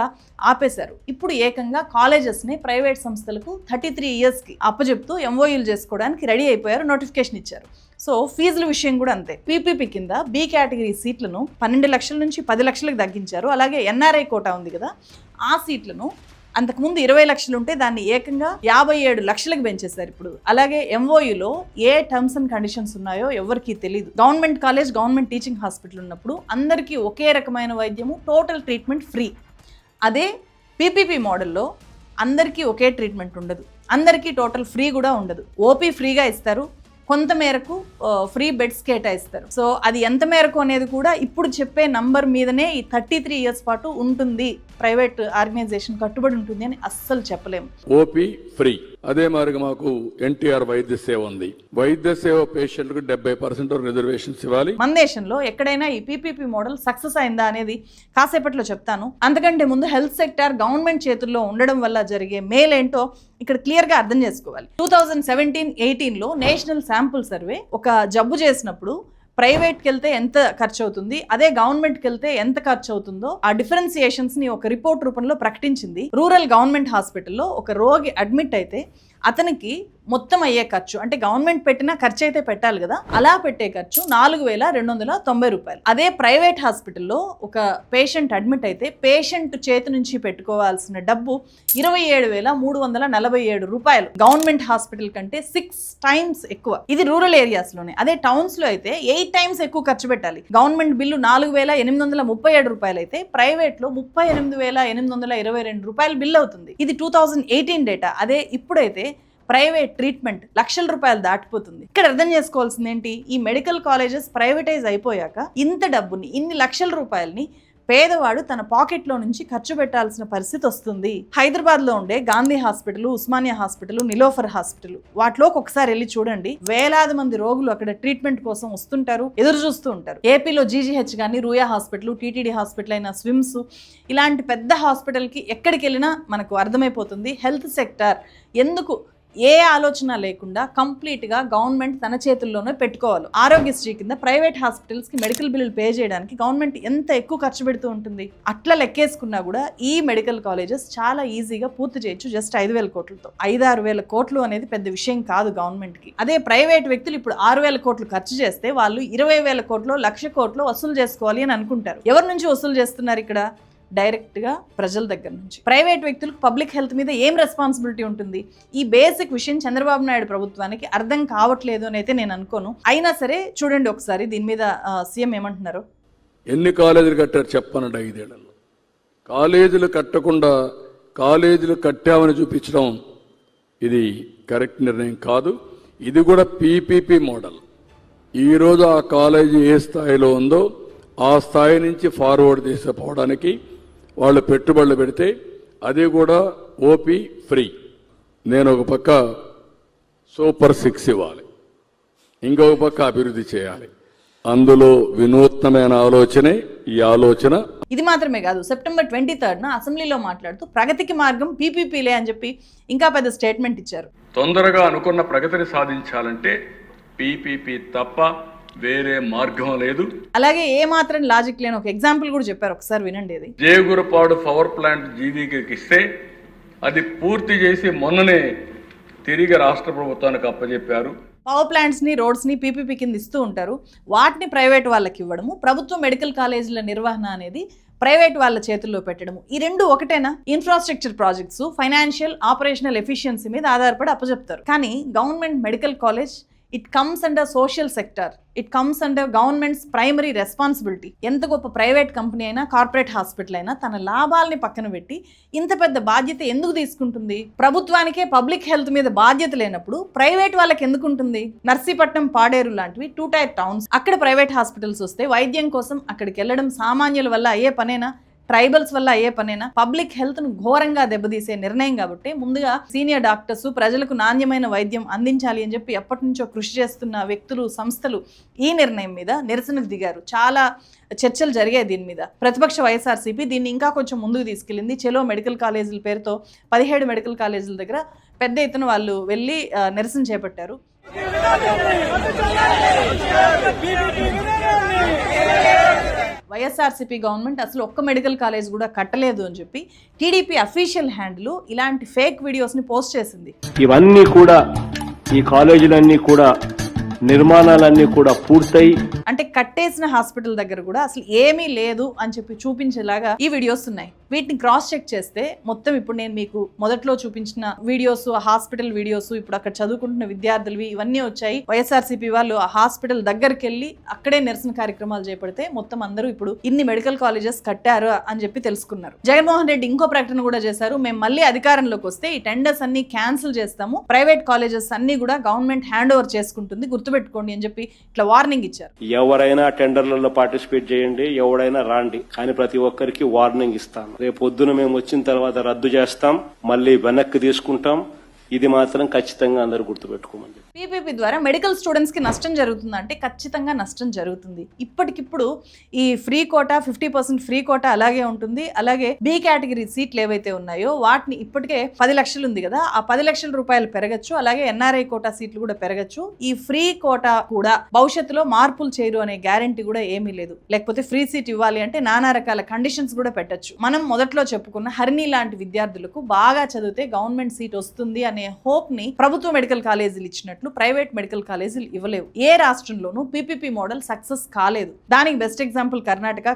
ఆపేశారు. ఇప్పుడు ఏకంగా కాలేజెస్ని ప్రైవేట్ సంస్థలకు 33 yearsకి అప్పచెప్తూ ఎంఓయూలు చేసుకోవడానికి రెడీ అయిపోయారు, నోటిఫికేషన్ ఇచ్చారు. సో ఫీజుల విషయం కూడా అంతే. పీపీపీ కింద బి కేటగిరీ సీట్లను 12 లక్షల నుంచి 10 లక్షలకు తగ్గించారు. అలాగే ఎన్ఆర్ఐ కోటా ఉంది కదా, ఆ సీట్లను అంతకుముందు 20 లక్షలు ఉంటే దాన్ని ఏకంగా 57 లక్షలకు పెంచేశారు ఇప్పుడు. అలాగే ఎంఓయూలో ఏ టర్మ్స్ అండ్ కండిషన్స్ ఉన్నాయో ఎవరికీ తెలియదు. Government college, government teaching hospital ఉన్నప్పుడు అందరికీ ఒకే రకమైన వైద్యము, టోటల్ ట్రీట్మెంట్ ఫ్రీ. అదే పీపీపీ మోడల్లో అందరికీ ఒకే ట్రీట్మెంట్ ఉండదు, అందరికీ టోటల్ ఫ్రీ కూడా ఉండదు. ఓపీ ఫ్రీగా ఇస్తారు, కొంత మేరకు ఫ్రీ బెడ్స్ కేటాయిస్తారు. సో అది ఎంత మేరకు అనేది కూడా ఇప్పుడు చెప్పే నంబర్ మీదనే ఈ 33 ఇయర్స్ పాటు ఉంటుంది, ప్రైవేట్ ఆర్గనైజేషన్ కట్టుబడి ఉంటుంది అని అస్సలు చెప్పలేము. OP free. అదే మాదిరిగా మాకు ఎన్టీఆర్ వైద్య సేవ ఉంది. వైద్య సేవ పేషెంట్లకు 70% రిజర్వేషన్స్ ఇవ్వాలి. మన దేశంలో ఎక్కడైనా ఈ పీపీపీ మోడల్ సక్సెస్ అయిందా అనేది కాసేపట్లో చెప్తాను. అంతకంటే ముందు హెల్త్ సెక్టార్ గవర్నమెంట్ చేతుల్లో ఉండడం వల్ల జరిగే మేలేంటో ఇక్కడ క్లియర్ గా అర్థం చేసుకోవాలి. 2017-18లో నేషనల్ శాంపుల్ సర్వే ఒక జబ్బు చేసినప్పుడు ప్రైవేట్కి వెళ్తే ఎంత ఖర్చు అవుతుంది, అదే గవర్నమెంట్కి వెళ్తే ఎంత ఖర్చు అవుతుందో ఆ డిఫరెన్సియేషన్స్ ని ఒక రిపోర్ట్ రూపంలో ప్రకటించింది. రూరల్ గవర్నమెంట్ హాస్పిటల్లో ఒక రోగి అడ్మిట్ అయితే అతనికి మొత్తం అయ్యే ఖర్చు, అంటే గవర్నమెంట్ పెట్టిన ఖర్చు అయితే పెట్టాలి కదా, అలా పెట్టే ఖర్చు 4,290 రూపాయలు. అదే ప్రైవేట్ హాస్పిటల్లో ఒక పేషెంట్ అడ్మిట్ అయితే పేషెంట్ చేతి నుంచి పెట్టుకోవాల్సిన డబ్బు 27,347 రూపాయలు. గవర్నమెంట్ హాస్పిటల్ కంటే 6 టైమ్స్ ఎక్కువ. ఇది రూరల్ ఏరియాస్ లోనే. అదే టౌన్స్ లో అయితే 8 టైమ్స్ ఎక్కువ ఖర్చు పెట్టాలి. గవర్నమెంట్ బిల్లు 4,837 రూపాయలు అయితే ప్రైవేట్ లో 38,822 రూపాయలు బిల్ అవుతుంది. ఇది 2018 డేటా. అదే ఇప్పుడైతే ప్రైవేట్ ట్రీట్మెంట్ లక్షల రూపాయలు దాటిపోతుంది. ఇక్కడ అర్థం చేసుకోవాల్సింది ఏంటి, ఈ మెడికల్ కాలేజెస్ ప్రైవేటైజ్ అయిపోయాక ఇంత డబ్బుని, ఇన్ని లక్షల రూపాయలని పేదవాడు తన పాకెట్లో నుంచి ఖర్చు పెట్టాల్సిన పరిస్థితి వస్తుంది. హైదరాబాద్లో ఉండే Gandhi hospital, Osmania hospital, Niloufer hospital, వాటిలోకి ఒకసారి వెళ్ళి చూడండి. వేలాది మంది రోగులు అక్కడ ట్రీట్మెంట్ కోసం వస్తుంటారు, ఎదురు చూస్తూ ఉంటారు. ఏపీలో జీజీహెచ్ కానీ, రూయా హాస్పిటల్, టీటీడీ హాస్పిటల్ అయిన స్విమ్స్, ఇలాంటి పెద్ద హాస్పిటల్కి ఎక్కడికి వెళ్ళినా మనకు అర్థమైపోతుంది హెల్త్ సెక్టార్ ఎందుకు ఏ ఆలోచన లేకుండా కంప్లీట్గా గవర్నమెంట్ తన చేతుల్లోనే పెట్టుకోవాలి. ఆరోగ్యశ్రీ కింద ప్రైవేట్ హాస్పిటల్స్కి మెడికల్ బిల్లులు పే చేయడానికి గవర్నమెంట్ ఎంత ఎక్కువ ఖర్చు పెడుతూ ఉంటుంది. అట్లా లెక్కేసుకున్నా కూడా ఈ మెడికల్ కాలేజెస్ చాలా ఈజీగా పూర్తి చేయొచ్చు జస్ట్ 5,000 కోట్లతో. 5-6,000 కోట్లు అనేది పెద్ద విషయం కాదు గవర్నమెంట్కి. అదే ప్రైవేట్ వ్యక్తులు ఇప్పుడు 6,000 కోట్లు ఖర్చు చేస్తే వాళ్ళు 20,000 కోట్లు, 1,00,000 కోట్లు వసూలు చేసుకోవాలి అని అనుకుంటారు. ఎవరి నుంచి వసూలు చేస్తున్నారు ఇక్కడ? డైరెక్ట్ గా ప్రజల దగ్గర నుంచి. ప్రైవేట్ వ్యక్తులకు పబ్లిక్ హెల్త్ మీద ఏం రెస్పాన్సిబిలిటీ ఉంటుంది? ఈ బేసిక్ విషయం చంద్రబాబు నాయుడు ప్రభుత్వానికి అర్థం కావట్లేదు అని అయితే నేను అనుకోను. అయినా సరే చూడండి ఒకసారి దీని మీద సీఎం ఏమంటున్నారు. ఎన్ని కాలేజీలు కట్టారు చెప్పనండి 5 ఏళ్లలో. కాలేజీలు కట్టకుండా కాలేజీలు కట్టామని చూపించడం ఇది కరెక్ట్ నిర్ణయం కాదు. ఇది కూడా పీపీపీ మోడల్. ఈరోజు ఆ కాలేజీ ఏ స్థాయిలో ఉందో ఆ స్థాయి నుంచి ఫార్వర్డ్ తీసుకుపోవడానికి వాళ్ళు పెట్టుబడులు పెడితే అది కూడా ఓపీ ఫ్రీ. నేను ఒక పక్క సూపర్ 6 ఇవ్వాలి, ఇంకొక పక్క అభివృద్ధి చేయాలి. అందులో వినూత్నమైన ఆలోచనే ఈ ఆలోచన. ఇది మాత్రమే కాదు, సెప్టెంబర్ 23న అసెంబ్లీలో మాట్లాడుతూ ప్రగతికి మార్గం పీపీపీలే అని చెప్పి ఇంకా పెద్ద స్టేట్మెంట్ ఇచ్చారు. తొందరగా అనుకున్న ప్రగతిని సాధించాలంటే పీపీపీ తప్ప వేరే మార్గం లేదు. అలాగే ఏ మాత్రం లాజిక్ లేని ఒక ఎగ్జాంపుల్ కూడా చెప్పారు, ఒకసారి వినండి. ఇది జేగురపాడు పవర్ ప్లాంట్ జీవీకి ఇస్తే అది పూర్తి చేసి మొన్ననే తిరిగి రాష్ట్ర ప్రభుత్వానికి అప్పచెప్పారు. పవర్ ప్లాంట్స్ ని, రోడ్స్ ని పీపీపీ కింద ఇస్తూ ఉంటారు. వాటిని ప్రైవేట్ వాళ్ళకి ఇవ్వడము, ప్రభుత్వ మెడికల్ కాలేజీల నిర్వహణ అనేది ప్రైవేట్ వాళ్ళ చేతుల్లో పెట్టడము, ఈ రెండు ఒకటేనా? Infrastructure projects financial, operational efficiency మీద ఆధారపడి అప్పచెప్తారు. కానీ government medical college it comes under social sector, it comes under governments primary responsibility. ఎంత గొప్ప ప్రైవేట్ కంపెనీ అయినా, కార్పొరేట్ హాస్పిటల్ అయినా తన లాభాలని పక్కన పెట్టి ఇంత పెద్ద బాధ్యత ఎందుకు తీసుకుంటుంది? ప్రభుత్వానికే పబ్లిక్ హెల్త్ మీద బాధ్యత లేనప్పుడు ప్రైవేట్ వాళ్ళకి ఎందుకు ఉంటుంది? నర్సీపట్నం, పాడేరు లాంటివి 2 టైర్ టౌన్స్, అక్కడ ప్రైవేట్ హాస్పిటల్స్ వస్తే వైద్యం కోసం అక్కడికి వెళ్ళడం సామాన్యుల వల్ల అయ్యే పనేనా? ట్రైబల్స్ వల్ల అయ్యే పనేనా? పబ్లిక్ హెల్త్ ను ఘోరంగా దెబ్బతీసే నిర్ణయం కాబట్టి ముందుగా సీనియర్ డాక్టర్స్ ప్రజలకు నాణ్యమైన వైద్యం అందించాలి అని చెప్పి ఎప్పటి నుంచో కృషి చేస్తున్న వ్యక్తులు, సంస్థలు ఈ నిర్ణయం మీద నిరసనకు దిగారు. చాలా చర్చలు జరిగాయి దీని మీద. ప్రతిపక్ష వైఎస్ఆర్సీపీ దీన్ని ఇంకా కొంచెం ముందుకు తీసుకెళ్ళింది. చెలో మెడికల్ కాలేజీల పేరుతో 17 మెడికల్ కాలేజీల దగ్గర పెద్ద ఎత్తున వాళ్ళు వెళ్ళి నిరసన చేపట్టారు. వైఎస్ఆర్సీపీ గవర్నమెంట్ అసలు ఒక్క మెడికల్ కాలేజ్ కూడా కట్టలేదు అని చెప్పి టీడీపీ అఫీషియల్ హ్యాండిల్ ఇలాంటి ఫేక్ వీడియోస్ ని పోస్ట్ చేసింది. ఇవన్నీ కూడా, ఈ కాలేజీలన్నీ కూడా, నిర్మాణాలన్నీ కూడా పూర్తయి, అంటే కట్టేసిన హాస్పిటల్ దగ్గర కూడా అసలు ఏమీ లేదు అని చెప్పి చూపించేలాగా ఈ వీడియోస్ ఉన్నాయి. వీటిని క్రాస్ చెక్ చేస్తే మొత్తం ఇప్పుడు నేను మీకు మొదట్లో చూపించిన వీడియోస్, ఆ హాస్పిటల్ వీడియోస్, ఇప్పుడు అక్కడ చదువుకుంటున్న విద్యార్థులవి ఇవన్నీ వచ్చాయి. వైఎస్ఆర్సీపీ వాళ్ళు ఆ హాస్పిటల్ దగ్గరికి వెళ్ళి అక్కడే నిరసన కార్యక్రమాలు చేపడితే మొత్తం అందరూ ఇప్పుడు ఇన్ని మెడికల్ కాలేజెస్ కట్టారు అని చెప్పి తెలుసుకున్నారు. జగన్మోహన్ రెడ్డి ఇంకో ప్రకటన కూడా చేశారు, మేము మళ్ళీ అధికారంలోకి వస్తే ఈ టెండర్స్ అన్ని క్యాన్సిల్ చేస్తాము, ప్రైవేట్ కాలేజెస్ అన్ని కూడా గవర్నమెంట్ హ్యాండ్ ఓవర్ చేసుకుంటుంది, గుర్తుపెట్టుకోండి అని చెప్పి ఇట్లా వార్నింగ్ ఇచ్చారు. ఎవరైనా టెండర్లలో పార్టిసిపేట్ చేయండి, ఎవడైనా రాండి, కానీ ప్రతి ఒక్కరికి వార్నింగ్ ఇస్తాను. రేపు పొద్దున మేము వచ్చిన తర్వాత రద్దు చేస్తాం, మళ్ళీ వెనక్కి తీసుకుంటాం. ఇది మాత్రం ఖచ్చితంగా అందరూ గుర్తుపెట్టుకోమని. పీపీపీ ద్వారా మెడికల్ స్టూడెంట్స్కి నష్టం జరుగుతుందంటే ఖచ్చితంగా నష్టం జరుగుతుంది. ఇప్పటికిప్పుడు ఈ ఫ్రీ కోటా 50% ఫ్రీ కోటా అలాగే ఉంటుంది. అలాగే బి కేటగిరీ సీట్లు ఏవైతే ఉన్నాయో వాటిని ఇప్పటికే 10 లక్షలు ఉంది కదా, ఆ 10 లక్షల రూపాయలు పెరగచ్చు. అలాగే ఎన్ఆర్ఐ కోటా సీట్లు కూడా పెరగచ్చు. ఈ ఫ్రీ కోటా కూడా భవిష్యత్తులో మార్పులు చేయరు అనే గ్యారంటీ కూడా ఏమీ లేదు. లేకపోతే ఫ్రీ సీట్ ఇవ్వాలి అంటే నానా రకాల కండిషన్స్ కూడా పెట్టచ్చు. మనం మొదట్లో చెప్పుకున్న హరిణి లాంటి విద్యార్థులకు బాగా చదివితే గవర్నమెంట్ సీట్ వస్తుంది అనే హోప్ ని ప్రభుత్వ మెడికల్ కాలేజీలు ఇచ్చినట్టు ప్రైవేట్ మెడికల్ కాలేజీలు ఇవ్వలేవు. ఏ రాష్ట్రంలోనూ పీపీపీ మోడల్ సక్సెస్ కాలేదు. దానికి బెస్ట్ ఎగ్జాంపుల్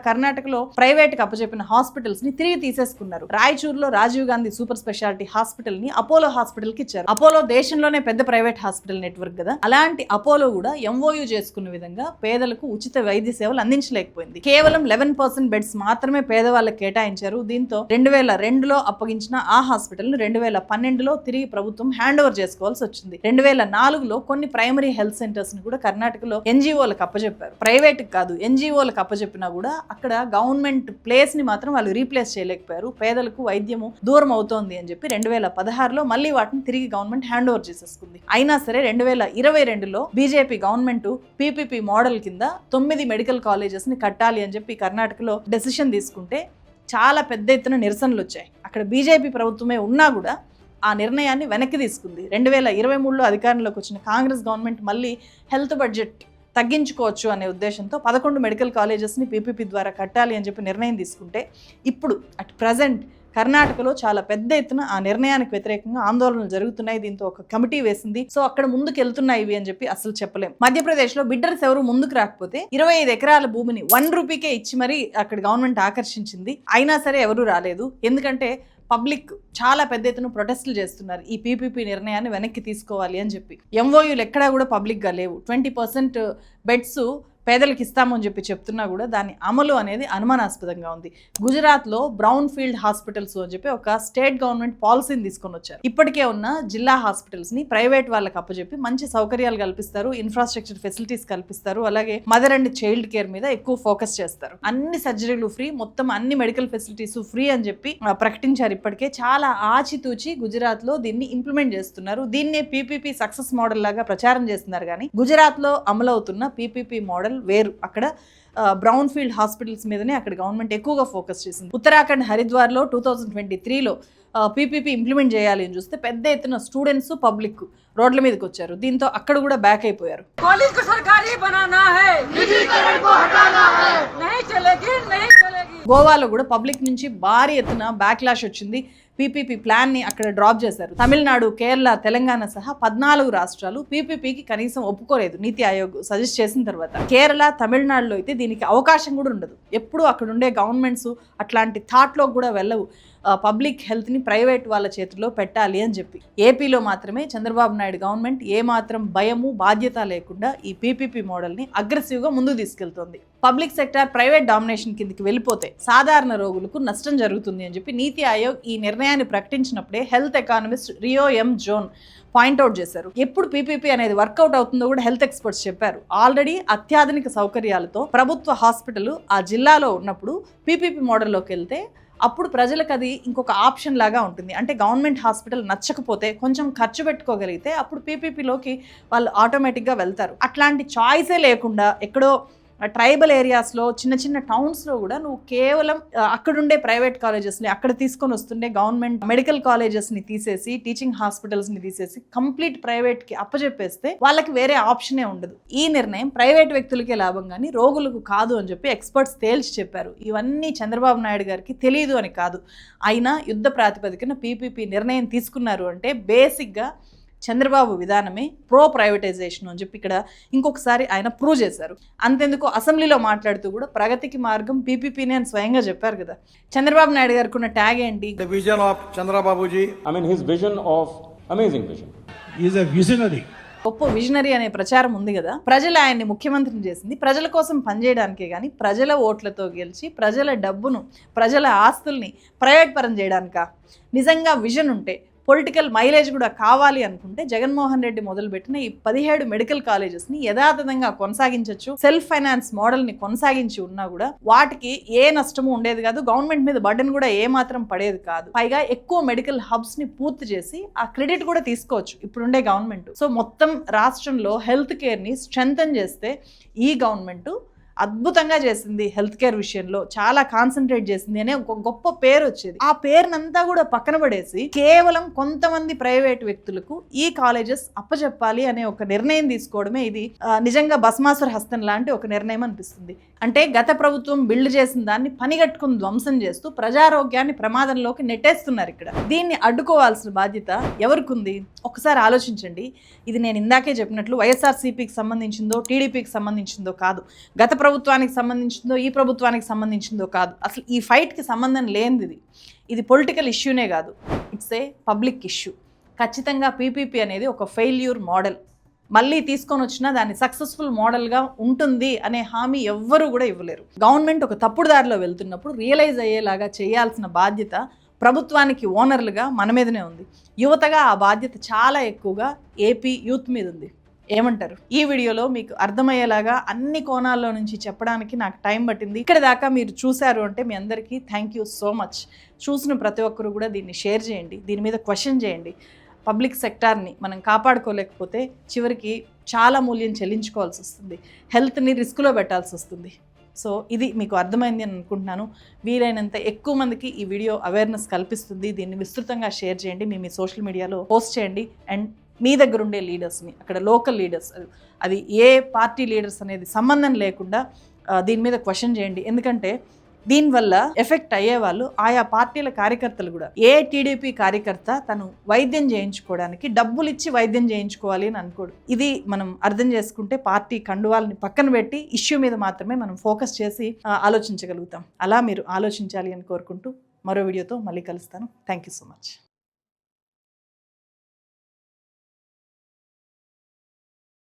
కర్ణాటకలో ప్రైవేట్ కి అప్పచెప్పిన హాస్పిటల్స్ ని తిరిగి తీసేసుకున్నారు. రాయచూరులో Rajiv Gandhi super speciality hospital ని అపోలో హాస్పిటల్ కి ఇచ్చారు. అపోలో దేశంలోనే పెద్ద ప్రైవేట్ హాస్పిటల్ నెట్వర్క్ కదా, అలాంటి అపోలో కూడా ఎంఓయూ చేసుకున్న విధంగా పేదలకు ఉచిత వైద్య సేవలు అందించలేకపోయింది. కేవలం 11% బెడ్స్ మాత్రమే పేదవాళ్ళకి కేటాయించారు. దీంతో 2002లో అప్పగించిన ఆ హాస్పిటల్ ను 2012లో తిరిగి ప్రభుత్వం హ్యాండ్ ఓవర్ చేసుకోవాల్సి వచ్చింది. 2004లో కొన్ని ప్రైమరీ హెల్త్ సెంటర్స్ ని కూడా కర్ణాటకలో ఎన్జిఓలకు అప్పచెప్పారు. ప్రైవేట్ కాదు, ఎన్జిఓలకు అప్పచెప్పినా కూడా అక్కడ గవర్నమెంట్ ప్లేస్ ని మాత్రం వాళ్ళు రీప్లేస్ చేయలేకపోయారు. పేదలకు వైద్యము దూరం అవుతోంది అని చెప్పి 2016లో మళ్ళీ వాటిని తిరిగి గవర్నమెంట్ హ్యాండ్ ఓవర్ చేసేసుకుంది. అయినా సరే 2022లో బీజేపీ గవర్నమెంట్ పీపీపీ మోడల్ కింద 9 మెడికల్ కాలేజెస్ ని కట్టాలి అని చెప్పి కర్ణాటకలో డెసిషన్ తీసుకుంటే చాలా పెద్ద ఎత్తున నిరసనలు వచ్చాయి. అక్కడ బీజేపీ ప్రభుత్వమే ఉన్నా కూడా ఆ నిర్ణయాన్ని వెనక్కి తీసుకుంది. 2023లో అధికారంలోకి వచ్చిన కాంగ్రెస్ గవర్నమెంట్ మళ్ళీ హెల్త్ బడ్జెట్ తగ్గించుకోవచ్చు అనే ఉద్దేశంతో 11 మెడికల్ కాలేజెస్ని పీపీపీ ద్వారా కట్టాలి అని చెప్పి నిర్ణయం తీసుకుంటే ఇప్పుడు అట్ ప్రజెంట్ కర్ణాటకలో చాలా పెద్ద ఎత్తున ఆ నిర్ణయానికి వ్యతిరేకంగా ఆందోళనలు జరుగుతున్నాయి. దీంతో ఒక కమిటీ వేసింది. సో అక్కడ ముందుకు వెళ్తున్నాయి ఇవి అని చెప్పి అసలు చెప్పలేం. మధ్యప్రదేశ్లో బిడ్డర్స్ ఎవరు ముందుకు రాకపోతే 25 ఎకరాల భూమిని 1 రూపీకే ఇచ్చి మరీ అక్కడ గవర్నమెంట్ ఆకర్షించింది. అయినా సరే ఎవరు రాలేదు. ఎందుకంటే పబ్లిక్ చాలా పెద్ద ఎత్తున ప్రొటెస్టులు చేస్తున్నారు ఈ పీపీపీ నిర్ణయాన్ని వెనక్కి తీసుకోవాలి అని చెప్పి. ఎంఓయూలు ఎక్కడా కూడా పబ్లిక్గా లేవు. 20% బెడ్స్ పేదలకు ఇస్తామని చెప్పి చెప్తున్నా కూడా దాని అమలు అనేది అనుమానాస్పదంగా ఉంది. గుజరాత్లో బ్రౌన్ ఫీల్డ్ హాస్పిటల్స్ అని చెప్పి ఒక స్టేట్ గవర్నమెంట్ పాలసీని తీసుకొని వచ్చారు. ఇప్పటికే ఉన్న జిల్లా హాస్పిటల్స్ని ప్రైవేట్ వాళ్ళకి అప్పచెప్పి మంచి సౌకర్యాలు కల్పిస్తారు, ఇన్ఫ్రాస్ట్రక్చర్ ఫెసిలిటీస్ కల్పిస్తారు. అలాగే మదర్ అండ్ చైల్డ్ కేర్ మీద ఎక్కువ ఫోకస్ చేస్తారు. అన్ని సర్జరీలు ఫ్రీ, మొత్తం అన్ని మెడికల్ ఫెసిలిటీస్ ఫ్రీ అని చెప్పి ప్రకటించారు. ఇప్పటికే చాలా ఆచితూచి గుజరాత్లో దీన్ని ఇంప్లిమెంట్ చేస్తున్నారు. దీన్నే పీపీపీ సక్సెస్ మోడల్ లాగా ప్రచారం చేస్తున్నారు. కానీ గుజరాత్లో అమలవుతున్న పీపీపీ మోడల్ వేరు. అక్కడ బ్రౌన్ ఫీల్డ్ హాస్పిటల్స్ మీదనే అక్కడ గవర్నమెంట్ ఎక్కువగా ఫోకస్ చేసింది. ఉత్తరాఖండ్ హరిద్వార్లో 2023లో పీపీపీ ఇంప్లిమెంట్ చేయాలి అని చూస్తే పెద్ద ఎత్తున స్టూడెంట్స్ పబ్లిక్ రోడ్ల మీదకి వచ్చారు. దీంతో అక్కడ కూడా బ్యాక్ అయిపోయారు. గోవాలో కూడా పబ్లిక్ నుంచి భారీ ఎత్తున బ్యాక్లాష్ వచ్చింది. పీపీపీ ప్లాన్ ని అక్కడ డ్రాప్ చేశారు. తమిళనాడు, కేరళ, తెలంగాణ సహా 14 రాష్ట్రాలు పీపీపీకి కనీసం ఒప్పుకోలేదు. నీతి ఆయోగ్ సజెస్ట్ చేసిన తర్వాత కేరళ, తమిళనాడులో అయితే దీనికి అవకాశం కూడా ఉండదు. ఎప్పుడు అక్కడ ఉండే గవర్నమెంట్స్ అట్లాంటి థాట్లో కూడా వెళ్ళవు. పబ్లిక్ హెల్త్ని ప్రైవేట్ వాళ్ళ చేతిలో పెట్టాలి అని చెప్పి. ఏపీలో మాత్రమే చంద్రబాబు నాయుడు గవర్నమెంట్ ఏమాత్రం భయము, బాధ్యత లేకుండా ఈ పీపీపీ మోడల్ని అగ్రెసివ్గా ముందుకు తీసుకెళ్తోంది. పబ్లిక్ సెక్టార్ ప్రైవేట్ డామినేషన్ కిందకి వెళ్ళిపోతే సాధారణ రోగులకు నష్టం జరుగుతుంది అని చెప్పి నీతి ఆయోగ్ ఈ నిర్ణయాన్ని ప్రకటించినప్పుడే హెల్త్ ఎకానమిస్ట్ రియో ఎం జోన్ పాయింట్అవుట్ చేశారు. ఎప్పుడు పీపీపీ అనేది వర్కౌట్ అవుతుందో కూడా హెల్త్ ఎక్స్పర్ట్స్ చెప్పారు. ఆల్రెడీ అత్యాధునిక సౌకర్యాలతో ప్రభుత్వ హాస్పిటల్ ఆ జిల్లాలో ఉన్నప్పుడు పీపీపీ మోడల్లోకి వెళ్తే అప్పుడు ప్రజలకు అది ఇంకొక ఆప్షన్ లాగా ఉంటుంది. అంటే గవర్నమెంట్ హాస్పిటల్ నచ్చకపోతే కొంచెం ఖర్చు పెట్టుకోగలిగితే అప్పుడు పీపీపీలోకి వాళ్ళు ఆటోమేటిక్గా వెళ్తారు. అట్లాంటి చాయిసే లేకుండా ఎక్కడో ట్రైబల్ ఏరియాస్లో, చిన్న చిన్న టౌన్స్లో కూడా నువ్వు కేవలం అక్కడుండే ప్రైవేట్ కాలేజెస్ని అక్కడ తీసుకొని వస్తుండే గవర్నమెంట్ మెడికల్ కాలేజెస్ని తీసేసి, టీచింగ్ హాస్పిటల్స్ని తీసేసి కంప్లీట్ ప్రైవేట్కి అప్పచెప్పేస్తే వాళ్ళకి వేరే ఆప్షనే ఉండదు. ఈ నిర్ణయం ప్రైవేట్ వ్యక్తులకే లాభం కానీ రోగులకు కాదు అని చెప్పి ఎక్స్పర్ట్స్ తేల్చి చెప్పారు. ఇవన్నీ చంద్రబాబు నాయుడు గారికి తెలియదు అని కాదు. అయినా యుద్ధ ప్రాతిపదికన పీపీపీ నిర్ణయం తీసుకున్నారు అంటే బేసిక్గా చంద్రబాబు విధానమే ప్రో ప్రైవేటైజేషన్ అని చెప్పి ఇక్కడ ఇంకొకసారి ఆయన ప్రూవ్ చేశారు. అంతెందుకు అసెంబ్లీలో మాట్లాడుతూ కూడా ప్రగతికి మార్గం పీపీపీని అని స్వయంగా చెప్పారు కదా. చంద్రబాబు నాయుడు గారికి ఉన్న ట్యాగ్ ఏంటి? The vision of Chandrababu ji. I mean, his vision of amazing vision. He is a visionary. గొప్ప విజనరీ అనే ప్రచారం ఉంది కదా. ప్రజలు ఆయన్ని ముఖ్యమంత్రిని చేసింది ప్రజల కోసం పనిచేయడానికే కానీ ప్రజల ఓట్లతో గెలిచి ప్రజల డబ్బును ప్రజల ఆస్తుల్ని ప్రైవేట్ పరం చేయడానికా? నిజంగా విజన్ ఉంటే పొలిటికల్ మైలేజ్ కూడా కావాలి అనుకుంటే జగన్మోహన్ రెడ్డి మొదలుపెట్టిన ఈ 17 మెడికల్ కాలేజెస్ని యథాతథంగా కొనసాగించవచ్చు. సెల్ఫ్ ఫైనాన్స్ మోడల్ని కొనసాగించి ఉన్నా కూడా వాటికి ఏ నష్టము ఉండేది కాదు. గవర్నమెంట్ మీద బర్డెన్ కూడా ఏ మాత్రం పడేది కాదు. పైగా ఎక్కువ మెడికల్ హబ్స్ని పూర్తి చేసి ఆ క్రెడిట్ కూడా తీసుకోవచ్చు ఇప్పుడుండే గవర్నమెంట్. సో మొత్తం రాష్ట్రంలో హెల్త్ కేర్ని స్ట్రెంథన్ చేస్తే ఈ గవర్నమెంట్ అద్భుతంగా చేసింది. హెల్త్ కేర్ విషయంలో చాలా కాన్సన్ట్రేట్ చేసింది అనే ఒక గొప్ప పేరు వచ్చేది. ఆ పేరునంతా కూడా పక్కన పడేసి కేవలం కొంతమంది ప్రైవేట్ వ్యక్తులకు ఈ కాలేజెస్ అప్పచెప్పాలి అనే ఒక నిర్ణయం తీసుకోవడమే ఇది నిజంగా భస్మాసుర హస్తం లాంటి ఒక నిర్ణయం అనిపిస్తుంది. అంటే గత ప్రభుత్వం బిల్డ్ చేసిన దాన్ని పనిగట్టుకుని ధ్వంసం చేస్తూ ప్రజారోగ్యాన్ని ప్రమాదంలోకి నెట్టేస్తున్నారు. ఇక్కడ దీన్ని అడ్డుకోవాల్సిన బాధ్యత ఎవరికి ఉంది? ఒకసారి ఆలోచించండి. ఇది నేను ఇందాకే చెప్పినట్లు వైఎస్ఆర్సీపీకి సంబంధించిందో టీడీపీకి సంబంధించిందో కాదు, గత ప్రభుత్వానికి సంబంధించిందో ఈ ప్రభుత్వానికి సంబంధించిందో కాదు. అసలు ఈ ఫైట్కి సంబంధం లేనిది. ఇది పొలిటికల్ ఇష్యూనే కాదు, ఇట్స్ ఏ పబ్లిక్ ఇష్యూ. ఖచ్చితంగా పీపీపీ అనేది ఒక ఫెయిల్యూర్ మోడల్. మళ్ళీ తీసుకొని వచ్చినా దాన్ని సక్సెస్ఫుల్ మోడల్గా ఉంటుంది అనే హామీ ఎవ్వరూ కూడా ఇవ్వలేరు. గవర్నమెంట్ ఒక తప్పుడు దారిలో వెళ్తున్నప్పుడు రియలైజ్ అయ్యేలాగా చేయాల్సిన బాధ్యత ప్రభుత్వానికి ఓనర్లుగా మన మీదనే ఉంది. యువతగా ఆ బాధ్యత చాలా ఎక్కువగా ఏపీ యూత్ మీద ఉంది. ఏమంటారు? ఈ వీడియోలో మీకు అర్థమయ్యేలాగా అన్ని కోణాల్లో నుంచి చెప్పడానికి నాకు టైం పట్టింది. ఇక్కడ దాకా మీరు చూశారు అంటే మీ అందరికీ థ్యాంక్ యూ సో మచ్. చూసిన ప్రతి ఒక్కరు కూడా దీన్ని షేర్ చేయండి, దీని మీద క్వశ్చన్ చేయండి. పబ్లిక్ సెక్టార్ని మనం కాపాడుకోలేకపోతే చివరికి చాలా మూల్యం చెల్లించుకోవాల్సి వస్తుంది, హెల్త్ని రిస్క్లో పెట్టాల్సి వస్తుంది. సో ఇది మీకు అర్థమైంది అని అనుకుంటున్నాను. వీలైనంత ఎక్కువ మందికి ఈ వీడియో అవేర్నెస్ కల్పిస్తుంది. దీన్ని విస్తృతంగా షేర్ చేయండి, మీ సోషల్ మీడియాలో పోస్ట్ చేయండి. అండ్ మీ దగ్గర ఉండే లీడర్స్ని, అక్కడ లోకల్ లీడర్స్, అది ఏ పార్టీ లీడర్స్ అనేది సంబంధం లేకుండా దీని మీద క్వశ్చన్ చేయండి. ఎందుకంటే దీనివల్ల ఎఫెక్ట్ అయ్యే వాళ్ళు ఆయా పార్టీల కార్యకర్తలు కూడా. ఏ టీడీపీ కార్యకర్త తను వైద్యం చేయించుకోవడానికి డబ్బులు ఇచ్చి వైద్యం చేయించుకోవాలి అని అనుకోడు. ఇది మనం అర్థం చేసుకుంటే పార్టీ కండువాలని పక్కన పెట్టి ఇష్యూ మీద మాత్రమే మనం ఫోకస్ చేసి ఆలోచించగలుగుతాం. అలా మీరు ఆలోచించాలి అని కోరుకుంటూ మరో వీడియోతో మళ్ళీ కలుస్తాను. Thank you so much.